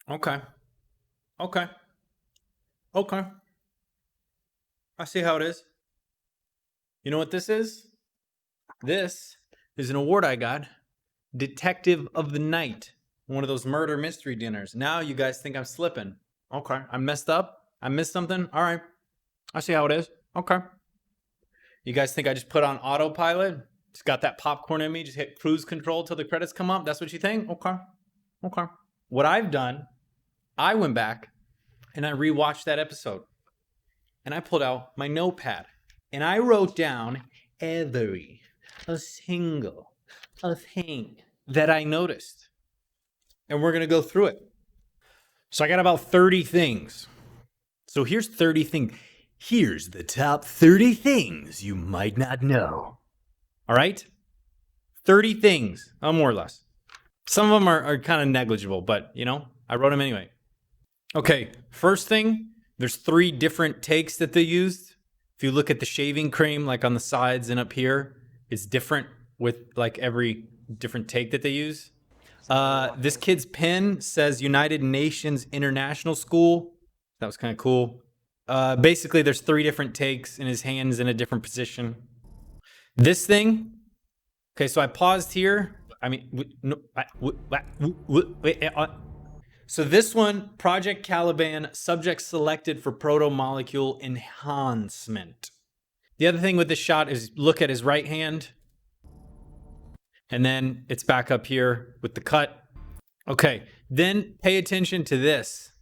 Okay. Okay. Okay. I see how it is. You know what this is? This is an award I got. Detective of the Night. One of those murder mystery dinners. Now you guys think I'm slipping. Okay. I messed up. I missed something. All right. I see how it is. Okay. You guys think I just put on autopilot? Just got that popcorn in me, just hit cruise control till the credits come up? That's what you think? Okay. Okay. What I've done, I went back and I rewatched that episode. And I pulled out my notepad. And I wrote down every a single a thing that I noticed. And we're going to go through it. So I got about 30 things. So here's 30 things. Here's the top 30 things you might not know. All right? 30 things, more or less. Some of them are kind of negligible, but, you know, I wrote them anyway. Okay, first thing, there's 3 different takes that they used. If you look at the shaving cream, like on the sides and up here, it's different with like every different take that they use. This kid's pen says United Nations International School. That was kind of cool. Basically, there's 3 different takes, and his hand's in a different position. This thing, okay, so I paused here. I mean, so this one, Project Caliban, subject selected for proto-molecule enhancement. The other thing with this shot is look at his right hand, and then it's back up here with the cut. Okay, then pay attention to this,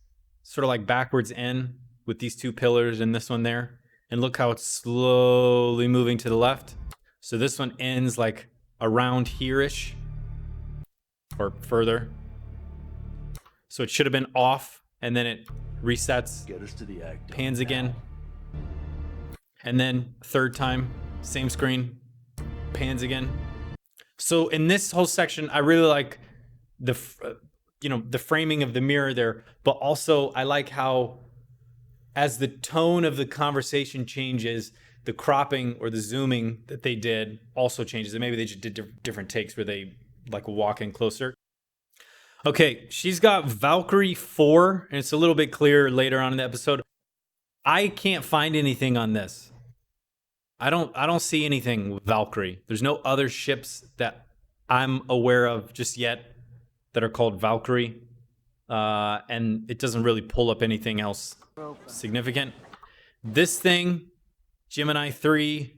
sort of like backwards N with these 2 pillars and this one there, and look how it's slowly moving to the left. So this one ends like around here-ish, or further. So it should have been off, and then it resets, Get us to the act. pans again, and then 3rd time, same screen, pans again. So in this whole section, I really like the framing of the mirror there, but also I like how as the tone of the conversation changes, the cropping or the zooming that they did also changes. And maybe they just did different takes where they like walk in closer. Okay, she's got Valkyrie 4, and it's a little bit clearer later on in the episode. I can't find anything on this. I don't see anything with Valkyrie. There's no other ships that I'm aware of just yet that are called Valkyrie. And it doesn't really pull up anything else significant. This thing, Gemini 3,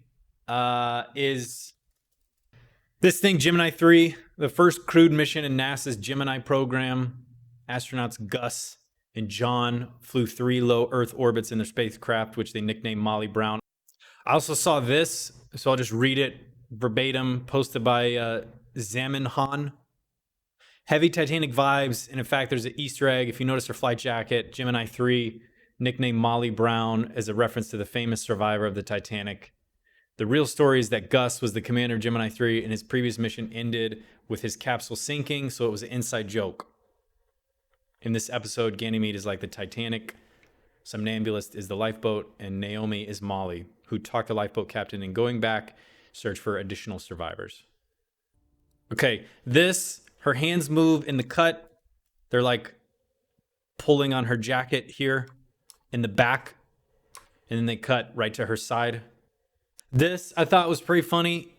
Gemini 3, the first crewed mission in NASA's Gemini program. Astronauts Gus and John flew 3 low Earth orbits in their spacecraft, which they nicknamed Molly Brown. I also saw this, so I'll just read it verbatim, posted by Zamin Han. Heavy Titanic vibes, and in fact, there's an Easter egg. If you notice her flight jacket, Gemini 3, nicknamed Molly Brown, as a reference to the famous survivor of the Titanic. The real story is that Gus was the commander of Gemini 3, and his previous mission ended with his capsule sinking, so it was an inside joke. In this episode, Ganymede is like the Titanic, Somnambulist is the lifeboat, and Naomi is Molly, who talked the lifeboat captain in going back, search for additional survivors. Okay, her hands move in the cut. They're like pulling on her jacket here in the back, and then they cut right to her side. This I thought was pretty funny.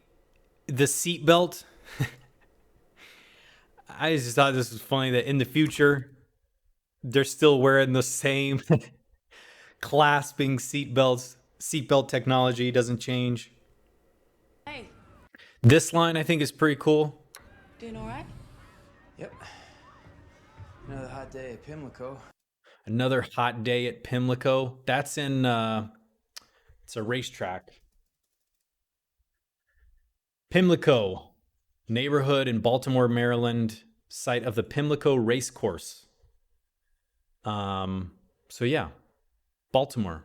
The seatbelt. I just thought this was funny that in the future, they're still wearing the same clasping seatbelts. Seatbelt technology doesn't change. Hey, This line I think is pretty cool. doing all right? Yep. Another hot day at Pimlico. Another hot day at Pimlico. That's in, it's a racetrack. Pimlico, neighborhood in Baltimore, Maryland, site of the Pimlico race course. So yeah, Baltimore.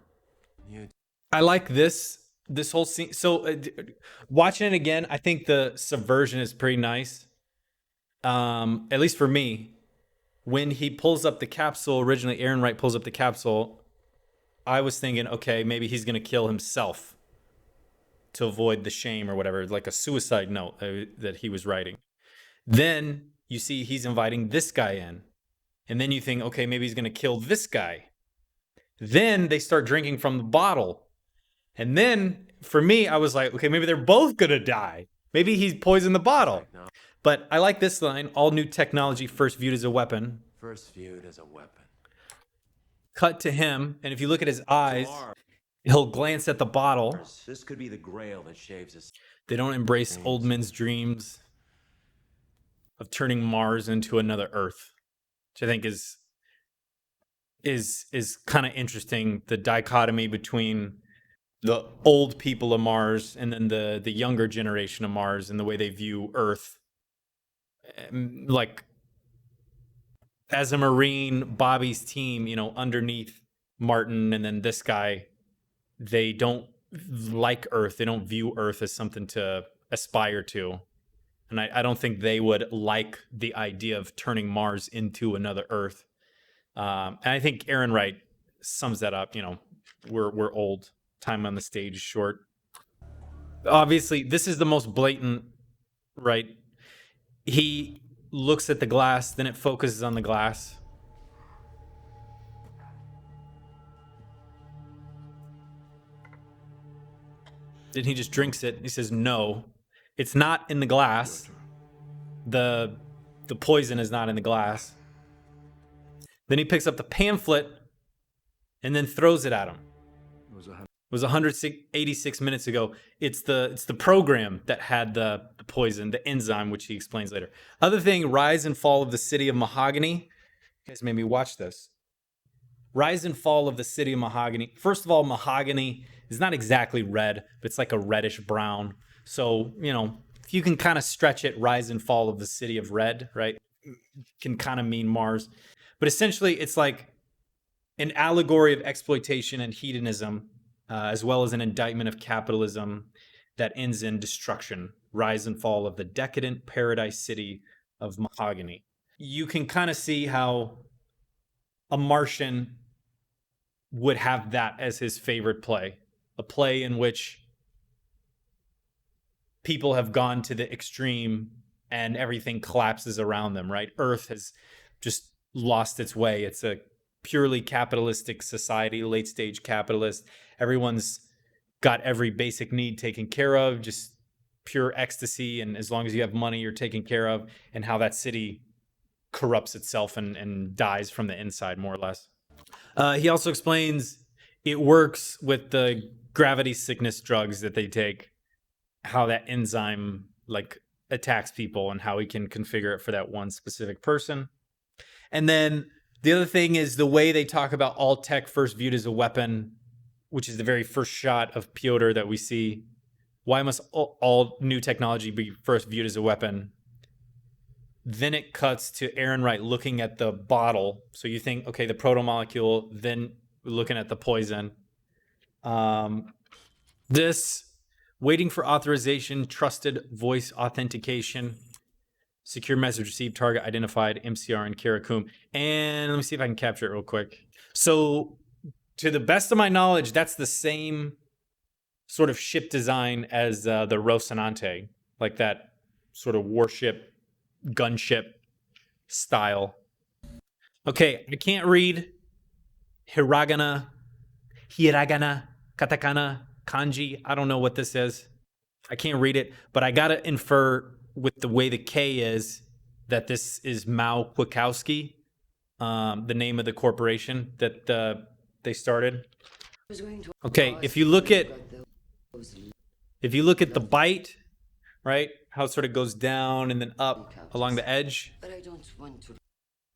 You. I like this whole scene. So watching it again, I think the subversion is pretty nice. At least for me, when he pulls up the capsule, originally Aaron Wright pulls up the capsule, I was thinking, okay, maybe he's going to kill himself to avoid the shame or whatever, like a suicide note that he was writing. Then you see he's inviting this guy in, And then you think, okay, maybe he's going to kill this guy. Then they start drinking from the bottle. And then for me, I was like, okay, maybe they're both going to die. Maybe he's poisoned the bottle. But I like this line, all new technology first viewed as a weapon. First viewed as a weapon. Cut to him, and if you look at his eyes, he'll glance at the bottle. This could be the grail that shaves us. They don't embrace old men's dreams of turning Mars into another Earth, which I think is kind of interesting. The dichotomy between the old people of Mars and then the younger generation of Mars and the way they view Earth. Like, as a Marine, Bobby's team, you know, underneath Martin and then this guy, they don't like Earth. They don't view Earth as something to aspire to. And I don't think they would like the idea of turning Mars into another Earth. And I think Aaron Wright sums that up. You know, we're old. Time on the stage is short. Obviously, this is the most blatant, right? He looks at the glass, then it focuses on the glass. Then he just drinks it. He says, no, it's not in the glass. The poison is not in the glass. Then he picks up the pamphlet and then throws it at him. It was 186 minutes ago. It's the program that had the poison, the enzyme, which he explains later. Other thing, Rise and Fall of the City of Mahogany. You guys made me watch this. Rise and Fall of the City of Mahogany. First of all, mahogany is not exactly red, but it's like a reddish brown. So, you know, if you can kind of stretch it, Rise and Fall of the City of Red, right? Can kind of mean Mars. But essentially, it's like an allegory of exploitation and hedonism, as well as an indictment of capitalism that ends in destruction. Rise and Fall of the decadent paradise city of Mahogany. You can kind of see how a Martian would have that as his favorite play. A play in which people have gone to the extreme and everything collapses around them, right? Earth has just lost its way. It's a purely capitalistic society, late stage capitalist. Everyone's got every basic need taken care of, just pure ecstasy. And as long as you have money, you're taken care of. And how that city corrupts itself and dies from the inside, more or less. He also explains it works with the gravity sickness drugs that they take, how that enzyme like attacks people and how he can configure it for that one specific person. And then the other thing is the way they talk about all tech first viewed as a weapon, which is the very first shot of Piotr that we see. Why must all new technology be first viewed as a weapon? Then it cuts to Aaron Wright looking at the bottle. So you think, okay, the protomolecule, then looking at the poison. This, waiting for authorization, trusted voice authentication, secure message received, target identified, MCR and Karakum. And let me see if I can capture it real quick. So to the best of my knowledge, that's the same sort of ship design as the Rocinante, like that sort of warship, gunship style. Okay, I can't read hiragana, katakana, kanji. I don't know what this is. I can't read it, but I gotta infer with the way the K is that this is Mao Kwiatkowski, the name of the corporation that they started. Okay, if you look at the bite, right, how it sort of goes down and then up along the edge,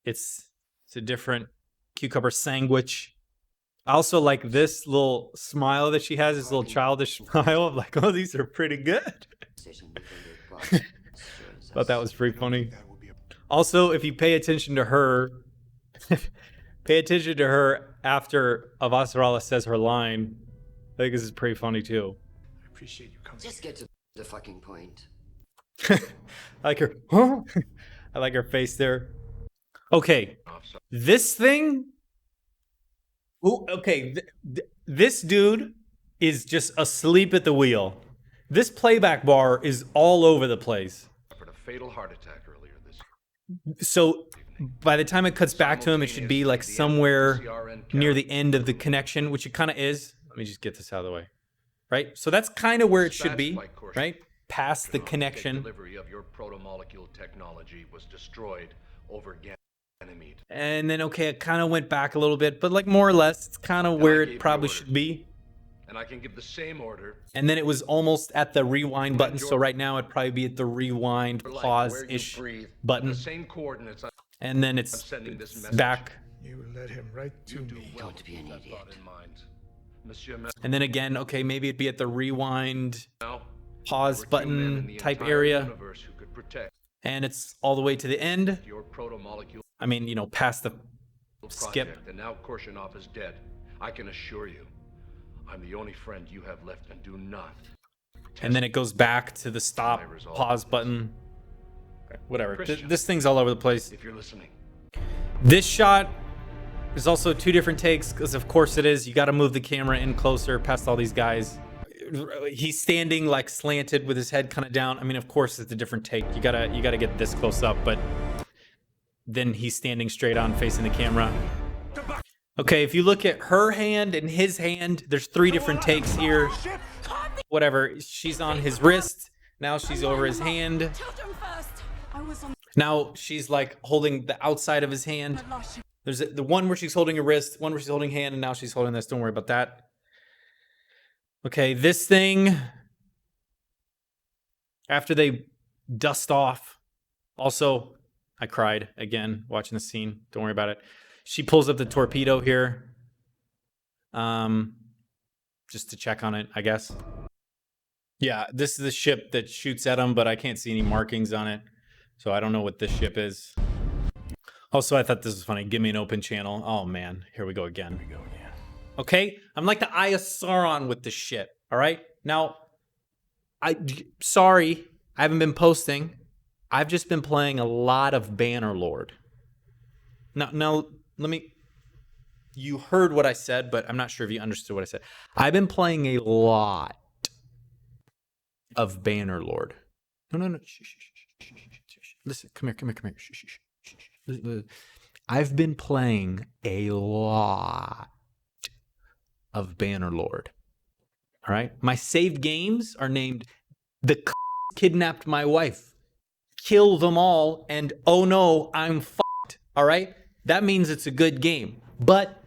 it's a different cucumber sandwich. I also like this little smile that she has, this little childish smile. I'm like, oh, these are pretty good. Thought that was pretty funny. Also, if you pay attention to her, after Avasarala says her line, I think this is pretty funny too. I appreciate you coming. Just get to the fucking point. I like her. Huh? I like her face there. Okay, this thing. Ooh, okay, this dude is just asleep at the wheel. This playback bar is all over the place. Suffered a fatal heart attack earlier this So by the time it cuts back to him, it should be like somewhere near the end of the connection, which it kind of is. Let me just get this out of the way. Right? So that's kind of where it should be, right? Past the connection. Delivery of your proto-molecule technology was destroyed over Ganymede. And then, okay, it kind of went back a little bit, but like more or less, it's kind of where it probably should be. And I can give the same order. And then it was almost at the rewind button. So right now it'd probably be at the rewind pause-ish button. The same coordinates. And then it's sending this message. back. You led him right to me. Don't be an That idiot. thought in mind. Monsieur Messer, And then again, okay, maybe it'd be at the rewind now, pause there were two men in button the type entire area. universe who could protect And it's all the way to the end. your proto-molecule I mean, you know, past the skip. project, and now Korshunov is dead. I can assure you, I'm the only friend you have left, and do not. And then it goes back to the stop pause button. Okay, whatever. Christian. This thing's all over the place. If you're listening, This shot is also two different takes, because of course it is. You got to move the camera in closer past all these guys. He's standing like slanted with his head kind of down. I mean, of course it's a different take. You gotta get this close up, but then he's standing straight on facing the camera. Okay, if you look at her hand and his hand, there's three different takes here. Whatever, she's on his wrist. Now she's over his hand. Children first. I was on Now she's like holding the outside of his hand. the last ship. There's the one where she's holding her wrist, one where she's holding hand, and now she's holding this. Don't worry about that. Okay, this thing, after they dust off, also, I cried again watching the scene. Don't worry about it. She pulls up the torpedo here, just to check on it, I guess. Yeah, this is the ship that shoots at him, but I can't see any markings on it, so I don't know what this ship is. Also, I thought this was funny. Give me an open channel. Oh man, here we go again. Okay, I'm like the Eye of Sauron with this shit. All right, now, sorry, I haven't been posting. I've just been playing a lot of Bannerlord. Now, let me. You heard what I said, but I'm not sure if you understood what I said. I've been playing a lot of Bannerlord. No. Shh. Listen, come here. Shh. Listen. I've been playing a lot of Bannerlord. All right? My saved games are named The Kidnapped My Wife, Kill Them All, and Oh No, I'm fucked. All right? That means it's a good game. But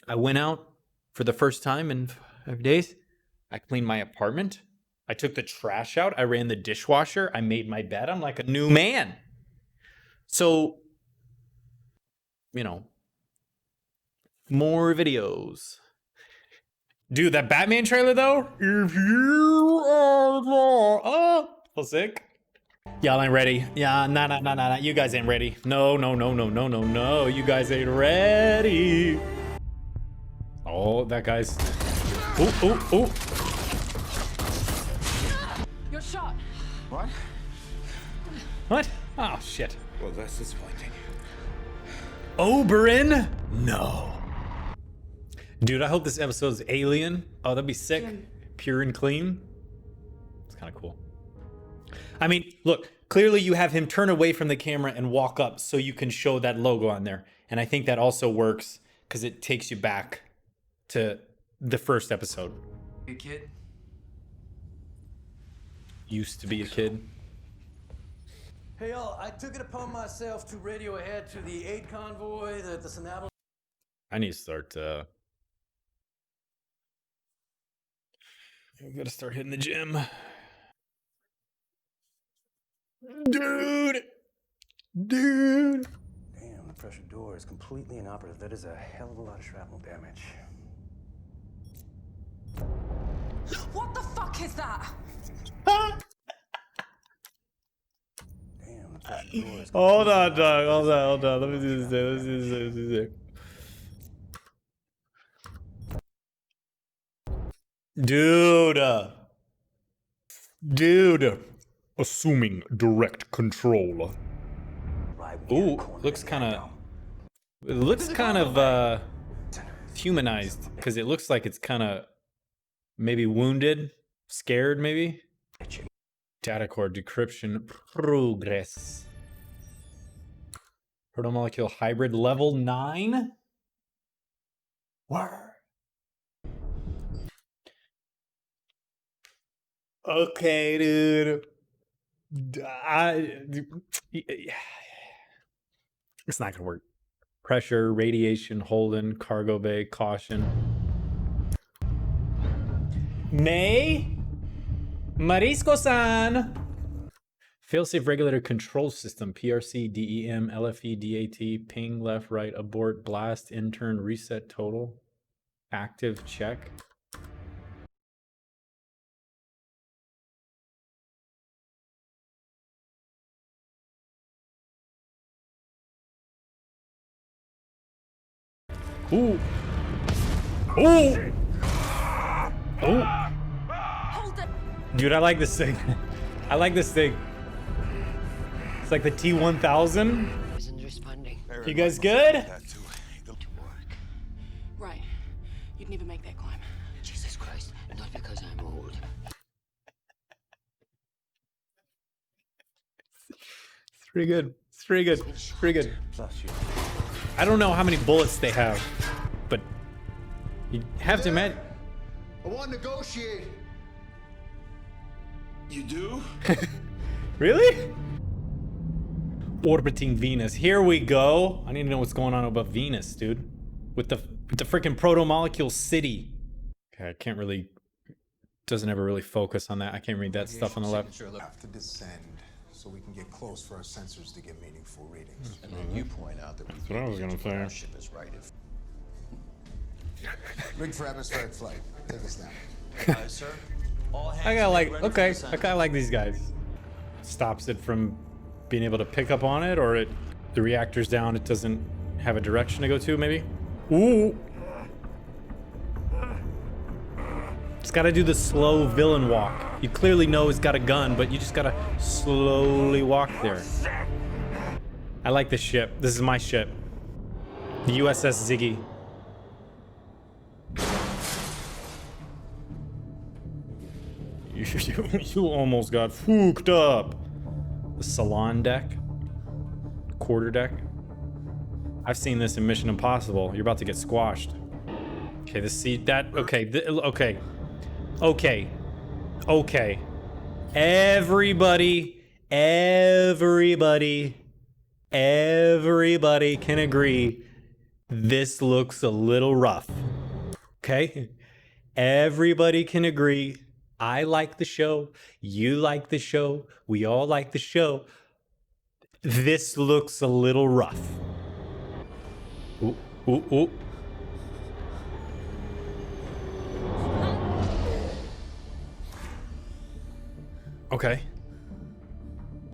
I went out for the first time in 5 days. I cleaned my apartment. I took the trash out. I ran the dishwasher. I made my bed. I'm like a new man. So, you know, more videos. Dude, that Batman trailer though? If you are the... feel sick. Y'all ain't ready. Yeah, nah. You guys ain't ready. No. You guys ain't ready. Oh, that guy's... Ooh. You're shot. What? What? Oh, shit. Well, that's disappointing. Oberyn? No. Dude, I hope this episode is alien. Oh, that'd be sick. Pure and clean. It's kind of cool. I mean, look, clearly you have him turn away from the camera and walk up so you can show that logo on there. And I think that also works because it takes you back to the first episode. You kid? Used to be a kid. Hey y'all, I took it upon myself to radio ahead to the aid convoy that the Sentinel. I need to start, I gotta start hitting the gym. Dude! Damn, the pressure door is completely inoperative. That is a hell of a lot of shrapnel damage. What the fuck is that? Damn, the pressure door is Hold on, dog. Hold on. Let me do this. Dude. Assuming direct control. right Ooh, looks kind of... It looks kind of, humanized. Because it looks like it's kind of... Maybe wounded? Scared, maybe? Data core decryption progress. Protomolecule hybrid level 9? Word. Okay, dude. It's not gonna work. Pressure, radiation, Holden, cargo bay, caution. May Marisco-san. Failsafe regulator control system. PRC, DEM, LFE, DAT, ping, left, right, abort, blast, intern, reset, total. Active, check. Ooh. Ooh. Ooh. Hold it. Dude, I like this thing. I like this thing. It's like the T-1000. Isn't responding You guys good? to work. Right. You'd never make that climb. Jesus Christ, not because I'm old. It's pretty good. It's pretty good. It's pretty good. I don't know how many bullets they have, but you have to imagine. I want to negotiate. You do? Really? Orbiting Venus. Here we go. I need to know what's going on about Venus, dude. With the freaking proto-molecule city. Okay, I can't really... Doesn't ever really focus on that. I can't read that stuff on the left. Have to descend so we can get close for our sensors to get meaningful readings. And then you point out that That's what I was gonna say. our ship is right. Rig for atmospheric flight. Take us down. Sir, all hands I gotta get like... ready for Okay, I descent. kinda like these guys. Stops it from being able to pick up on it, or the reactor's down, it doesn't have a direction to go to, maybe? Ooh! It's gotta do the slow villain walk. You clearly know he's got a gun, but you just gotta slowly walk there. I like this ship. This is my ship. The USS Ziggy. You almost got fooked up. The salon deck. Quarter deck. I've seen this in Mission Impossible. You're about to get squashed. Okay, the seat, that, okay, okay. Okay. Okay. Everybody can agree this looks a little rough. Okay? Everybody can agree. I like the show. You like the show. We all like the show. This looks a little rough. Ooh, ooh, ooh. Okay.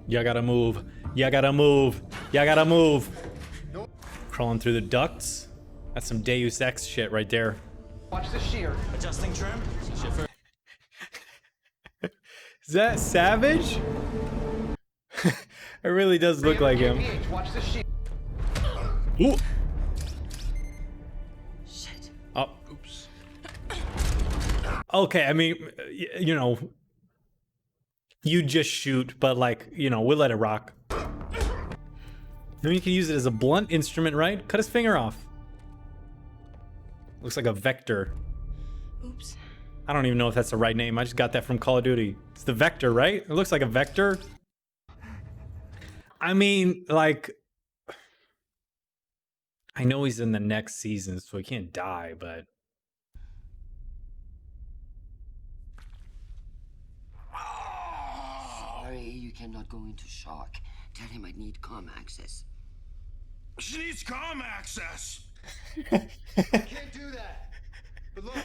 You gotta move. You gotta move. You gotta move. Crawling through the ducts. That's some Deus Ex shit right there. Watch the shear. Adjusting trim. Is that Savage? It really does look like him. Watch the shear. Ooh. Shit. Oh. Oops. Okay, I mean, you know, you just shoot, but like, you know, we'll let it rock. Then you can use it as a blunt instrument, right? Cut his finger off. Looks like a vector. Oops. I don't even know if that's the right name. I just got that from Call of Duty. It's the vector, right? It looks like a vector. I mean, like, I know he's in the next season, so he can't die, but Sorry, you cannot go into shock. Tell him I need comm access. She needs comm access. Can't do that. But look,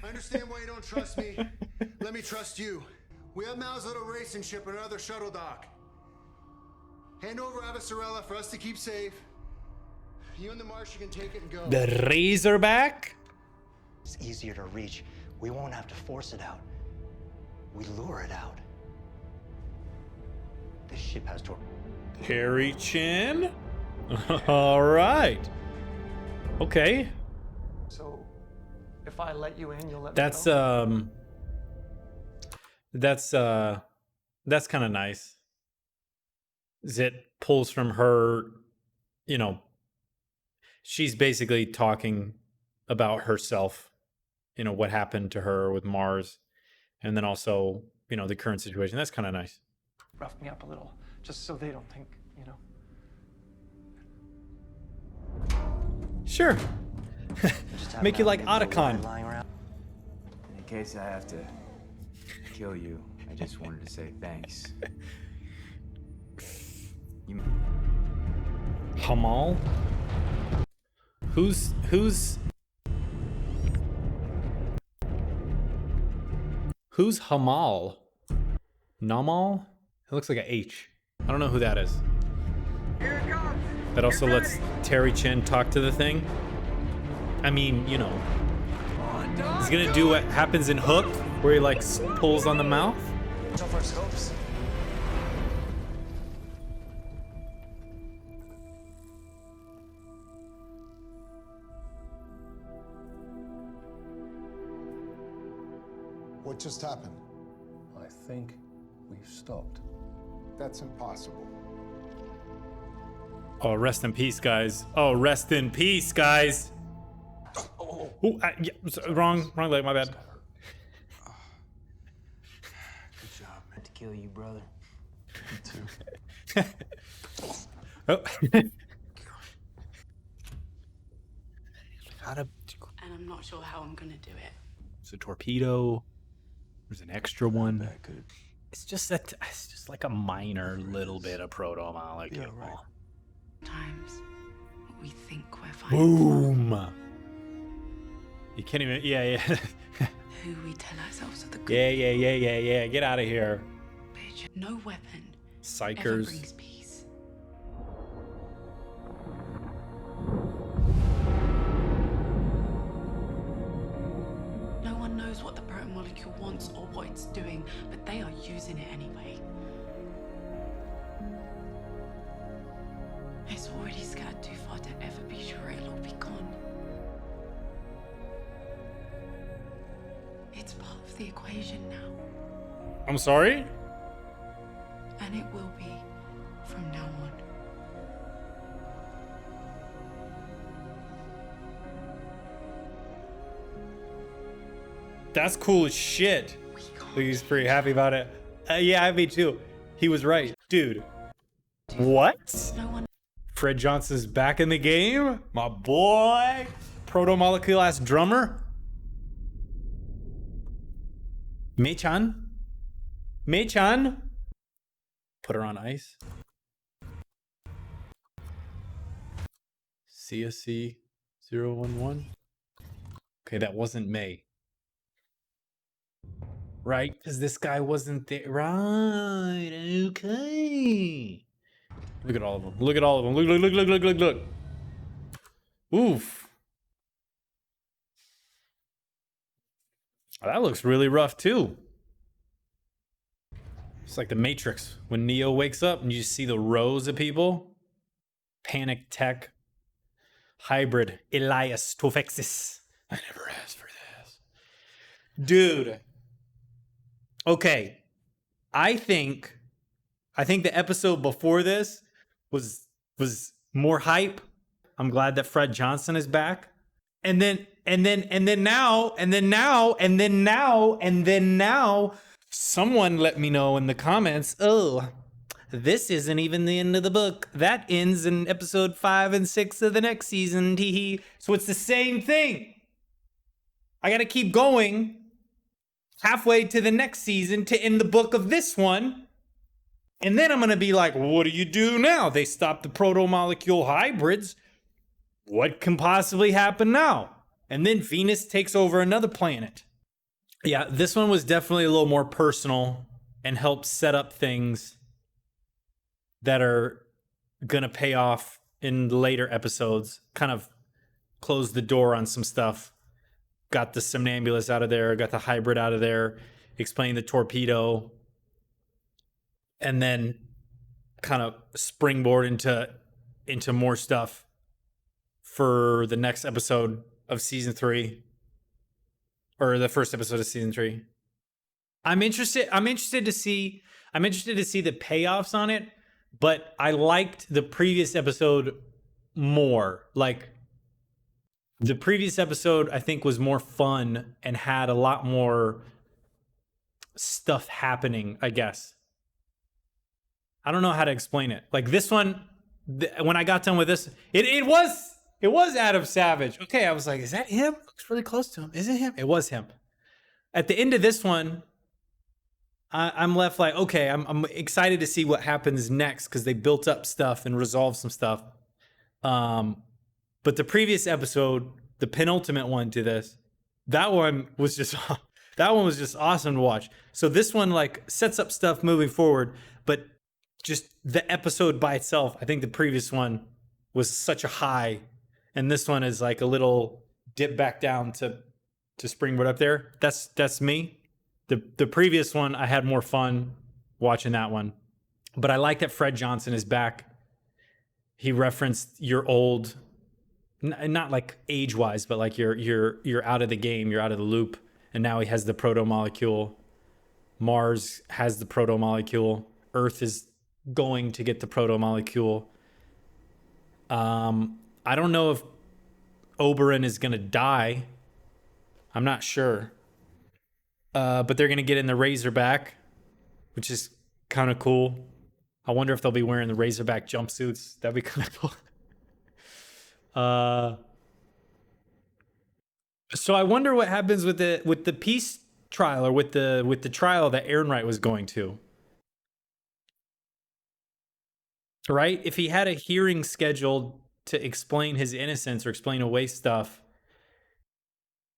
I understand why you don't trust me. Let me trust you. We have Mal's little racing ship and another shuttle dock. Hand over Avasarella for us to keep safe. You and the Martian can take it and go. the Razorback? It's easier to reach. We won't have to force it out. We lure it out. This ship has to... Harry Chin? All right. Okay. So, if I let you in, you'll let That's me go? that's kind of nice. Zit pulls from her, you know, she's basically talking about herself, you know, what happened to her with Mars, and then also, you know, the current situation. That's kind of nice. Rough me up a little, just so they don't think, you know. Sure. Just happen Make to you have like a nickel Otacon. lying around. In case I have to kill you, I just wanted to say thanks. You Hamal? Who's Hamal? Namal? It looks like a H. I don't know who that is. That also lets Terry Chin talk to the thing. I mean, you know, he's gonna do what happens in Hook, where he like pulls on the mouth. So far, scopes. What just happened? I think we've stopped. That's impossible. Oh, rest in peace, guys. Oh, rest in peace, guys. Ooh, yeah, wrong leg, my bad. good job, man. To kill you, brother. Me too. Oh. How to? And I'm not sure how I'm gonna do it. It's a torpedo. There's an extra one. That could. It's just like a minor little bit of proto molecule. Yeah, right. Times we think we're fine. Boom. You can't even. Yeah. Who we tell ourselves are the good. Yeah. Get out of here, Bitch. No weapon ever psychers. brings peace. No one knows what the proto-molecule wants or what it's doing, but they are using it anyway. It's already scattered too far to ever be sure it'll all be gone. It's part of the equation now, I'm sorry. and it will be from now on. That's cool as shit. He's pretty happy about it. Yeah, me too. He was right, dude. What? No one Fred Johnson's back in the game, my boy. Proto molecule ass drummer. Mei-chan. Put her on ice. CSC 011. Okay, that wasn't May. Right? Because this guy wasn't there. Right. Okay. Look at all of them. Look. Look. Oof. That looks really rough too. It's like the Matrix when Neo wakes up and you see the rows of people. Panic Tech. Hybrid. Elias Tofexis. I never asked for this. Dude. Okay. I think the episode before this was more hype. I'm glad that Fred Johnson is back. And then now, someone let me know in the comments, oh, this isn't even the end of the book. That ends in episode 5 and 6 of the next season. Teehee. So it's the same thing. I gotta keep going halfway to the next season to end the book of this one. And then I'm gonna be like, what do you do now? They stopped the proto-molecule hybrids. What can possibly happen now? And then Venus takes over another planet. Yeah, this one was definitely a little more personal and helped set up things that are gonna pay off in later episodes. Kind of closed the door on some stuff. Got the somnambulist out of there, got the hybrid out of there, explained the torpedo, and then kind of springboard into more stuff for the next episode of season 3, or the first episode of season 3. I'm interested to see the payoffs on it, but I liked the previous episode more. Like, the previous episode, I think, was more fun and had a lot more stuff happening, I guess. I don't know how to explain it. Like, this one, when I got done with this, it was Adam Savage. Okay, I was like, is that him? Looks really close to him. Is it him? It was him. At the end of this one, I'm left like, okay, I'm excited to see what happens next because they built up stuff and resolved some stuff. But the previous episode, the penultimate one to this, that one was just awesome to watch. So this one like sets up stuff moving forward, but just the episode by itself, I think the previous one was such a high, and this one is like a little dip back down to springboard up there. That's me. The previous one, I had more fun watching that one, but I like that Fred Johnson is back. He referenced your old, not like age wise, but like you're out of the game, you're out of the loop, and now he has the proto molecule. Mars has the proto molecule. Earth is going to get the proto molecule. I don't know if Oberyn is gonna die. I'm not sure. But they're gonna get in the Razorback, which is kind of cool. I wonder if they'll be wearing the Razorback jumpsuits. That'd be kind of cool. So I wonder what happens with the peace trial, or with the trial that Ehrenreich was going to. Right? If he had a hearing scheduled to explain his innocence or explain away stuff,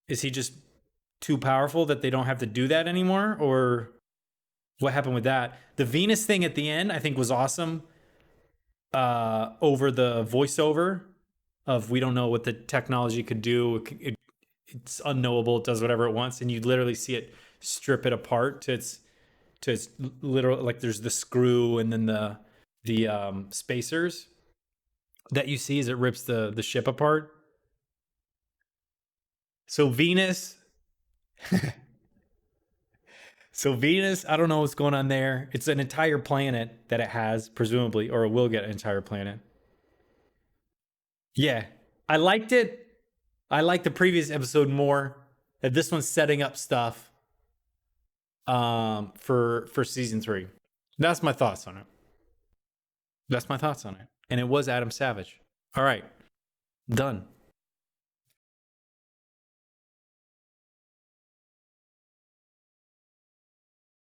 is he just too powerful that they don't have to do that anymore? Or what happened with that? The Venus thing at the end, I think, was awesome. Over the voiceover of, we don't know what the technology could do. It's unknowable. It does whatever it wants. And you literally see it strip it apart to its literal, like there's the screw and then the spacers that you see as it rips the ship apart. So Venus, I don't know what's going on there. It's an entire planet that it has, presumably, or it will get an entire planet. Yeah, I liked it. I liked the previous episode more. That this one's setting up stuff for season 3. That's my thoughts on it. And it was Adam Savage. All right, done.